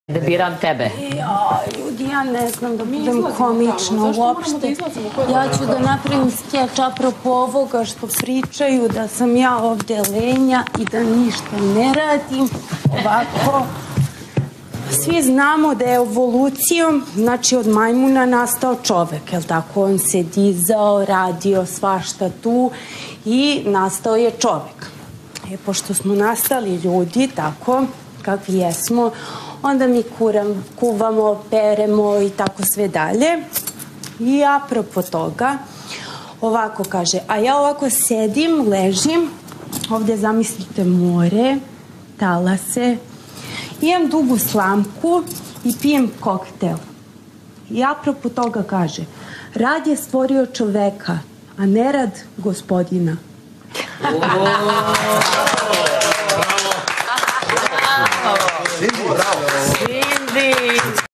Da biram tebe. Ljudi, ja ne znam da budem komična uopšte. Ja ću da napravim skeč apropo ovoga što pričaju da sam ja ovde lenja i da ništa ne radim. Ovako. Svi znamo da je evolucijom, znači od majmuna nastao čovek, jel tako? On se dizao, radio svašta tu i nastao je čovek. Pošto smo nastali ljudi, tako, kakvi jesmo, onda mi kuvamo, peremo i tako sve dalje. I apropo toga, ovako kaže, a ja ovako sedim, ležim, ovde zamislite more, talase, imam dugu slamku i pijem koktel. I apropo toga kaže, rad je stvorio čoveka, a ne rad gospodina. Bravo! Cindy!